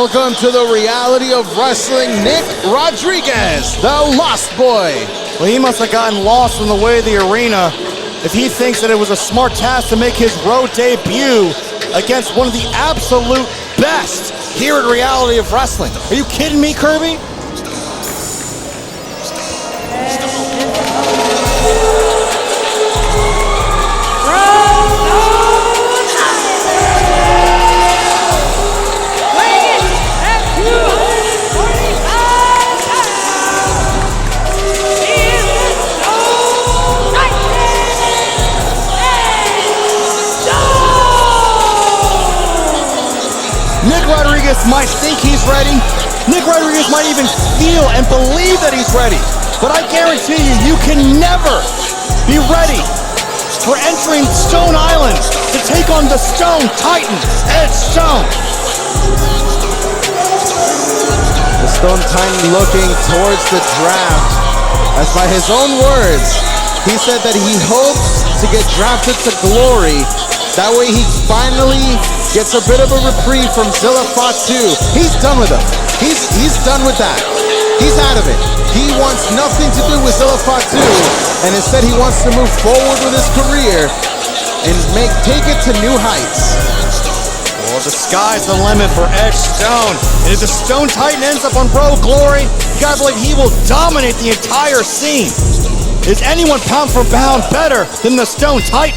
welcome to the Reality of Wrestling, Nick Rodriguez, the Lost Boy. Well, he must have gotten lost in the way of the arena if he thinks that it was a smart task to make his road debut against one of the absolute best here at Reality of Wrestling. Are you kidding me, Kirby? Nick Rodriguez might think he's ready. Nick Rodriguez might even feel and believe that he's ready. But I guarantee you, you can never be ready for entering Stone Island to take on the Stone Titan, Edge Stone. The Stone Titan looking towards the draft. As by his own words, he said that he hopes to get drafted to Glory. That way he finally gets a bit of a reprieve from Zilla Fatu. He's done with him. He's done with that. He's out of it. He wants nothing to do with Zilla Fatu, and instead he wants to move forward with his career and take it to new heights. Well, the sky's the limit for Edge Stone. And if the Stone Titan ends up on Road Glory, you gotta believe he will dominate the entire scene. Is anyone pound for pound better than the Stone Titan?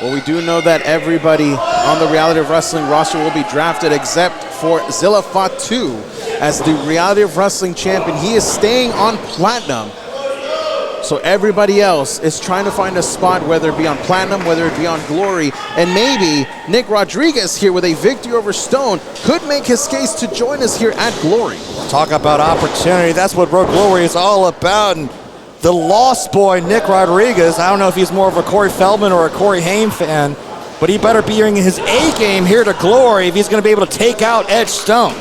Well, we do know that everybody on the Reality of Wrestling roster will be drafted except for Zilla Fatu as the Reality of Wrestling champion. He is staying on Platinum. So everybody else is trying to find a spot, whether it be on Platinum, whether it be on Glory. And maybe Nick Rodriguez here with a victory over Stone could make his case to join us here at Glory. Talk about opportunity. That's what Road Glory is all about. And the Lost Boy, Nick Rodriguez, I don't know if he's more of a Corey Feldman or a Corey Haim fan, but he better be bringing his A-game here to Glory if he's going to be able to take out Edge Stone.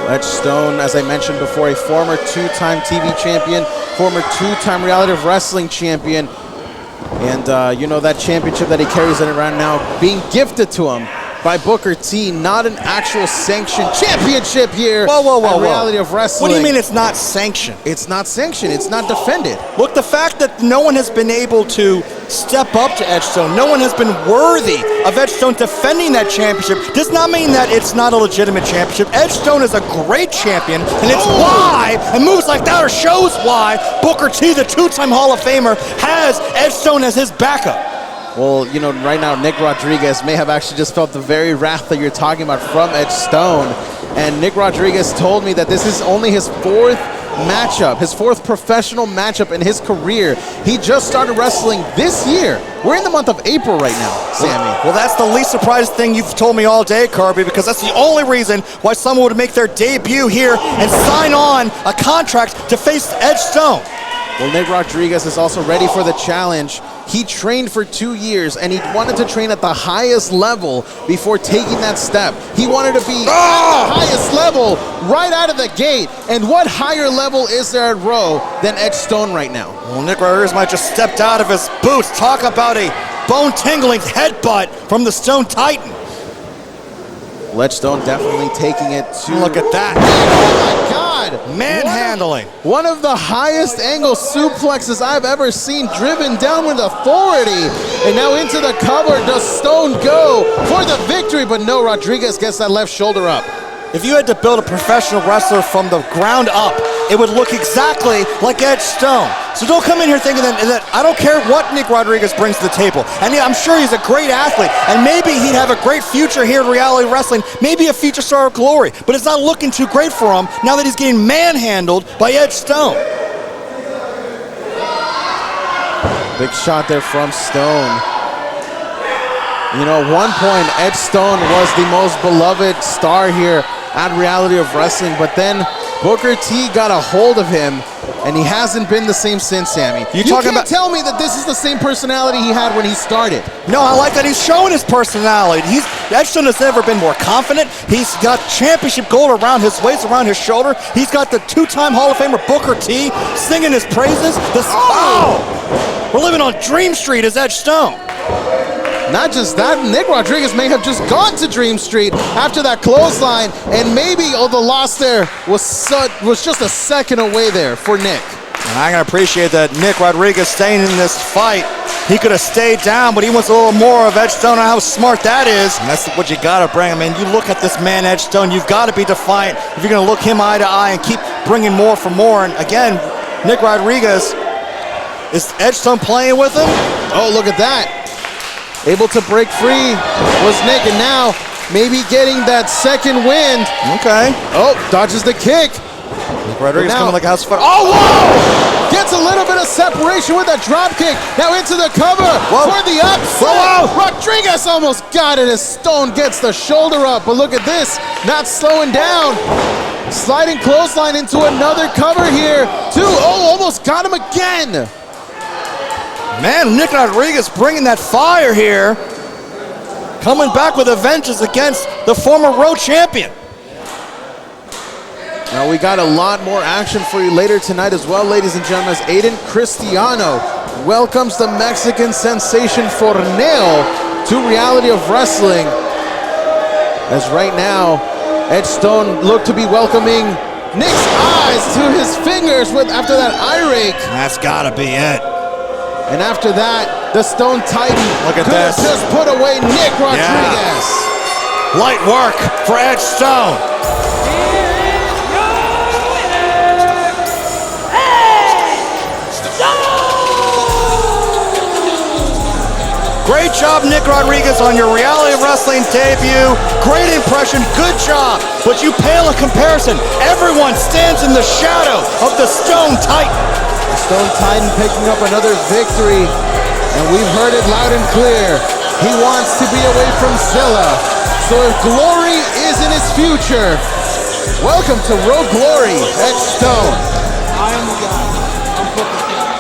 Edge Stone, as I mentioned before, a former two-time TV champion, former two-time Reality of Wrestling champion, and you know that championship that he carries around now being gifted to him by Booker T, not an actual sanctioned championship here. Whoa. Reality of Wrestling. What do you mean it's not sanctioned? It's not sanctioned. It's not defended. Look, the fact that no one has been able to step up to Edge Stone, no one has been worthy of Edge Stone defending that championship, does not mean that it's not a legitimate championship. Edge Stone is a great champion, and it's why, and moves like that shows why Booker T, the two-time Hall of Famer, has Edge Stone as his backup. Well, you know, right now, Nick Rodriguez may have actually just felt the very wrath that you're talking about from Edge Stone. And Nick Rodriguez told me that this is only his fourth matchup, his fourth professional matchup in his career. He just started wrestling this year. We're in the month of April right now, Sammy. Well, that's the least surprising thing you've told me all day, Kirby, because that's the only reason why someone would make their debut here and sign on a contract to face Edge Stone. Well, Nick Rodriguez is also ready for the challenge. He trained for 2 years, and he wanted to train at the highest level before taking that step. He wanted to be at the highest level right out of the gate. And what higher level is there at Raw than Edge Stone right now? Well, Nick Rodriguez might just stepped out of his boots. Talk about a bone-tingling headbutt from the Stone Titan. Edge Stone definitely taking it to... Look at that. Oh, my God. Manhandling. One of the highest angle suplexes I've ever seen, driven down with authority. And now into the cover. Does Stone go for the victory? But no, Rodriguez gets that left shoulder up. If you had to build a professional wrestler from the ground up, it would look exactly like Edge Stone. So don't come in here thinking that I don't care what Nick Rodriguez brings to the table. And I'm sure he's a great athlete, and maybe he'd have a great future here in Reality Wrestling, maybe a future star of Glory, but it's not looking too great for him now that he's getting manhandled by Edge Stone. Big shot there from Stone. You know, at one point, Edge Stone was the most beloved star here at Reality of Wrestling, but then Booker T got a hold of him, and he hasn't been the same since, Sammy. You can't tell me that this is the same personality he had when he started. No, I like that he's showing his personality. Edge Stone has never been more confident. He's got championship gold around his waist, around his shoulder. He's got the two-time Hall of Famer Booker T singing his praises. We're living on Dream Street as Edge Stone. Not just that, Nick Rodriguez may have just gone to Dream Street after that clothesline, and maybe the loss there was just a second away there for Nick. And I can appreciate that Nick Rodriguez staying in this fight. He could have stayed down, but he wants a little more of Edge Stone and how smart that is. And that's what you gotta bring. I mean, you look at this man, Edge Stone, you've got to be defiant if you're gonna look him eye to eye and keep bringing more for more. And again, Nick Rodriguez, is Edge Stone playing with him? Oh, look at that. Able to break free was Nick, and now maybe getting that second wind. Okay. Oh, dodges the kick. Nick Rodriguez now, coming like a house of fire. Oh, whoa! Gets a little bit of separation with that drop kick. Now into the cover for the upset. Whoa. Rodriguez almost got it as Stone gets the shoulder up. But look at this, not slowing down. Sliding clothesline into another cover here. Oh, almost got him again. Man, Nick Rodriguez bringing that fire here. Coming back with a vengeance against the former Road Champion. Now we got a lot more action for you later tonight as well, ladies and gentlemen, as Aiden Cristiano welcomes the Mexican sensation Forneo to Reality of Wrestling. As right now, Edge Stone looked to be welcoming Nick's eyes to his fingers after that eye rake. That's gotta be it. And after that, the Stone Titan Look at could have this. just put away Nick Rodriguez. Yeah. Light work for Edge Stone. Great job, Nick Rodriguez, on your Reality of Wrestling debut. Great impression, good job. But you pale in comparison. Everyone stands in the shadow of the Stone Titan. The Stone Titan picking up another victory, and we've heard it loud and clear. He wants to be away from Zilla. So if glory is in his future, welcome to Road Glory, Edge Stone. I am the guy. I'm booking.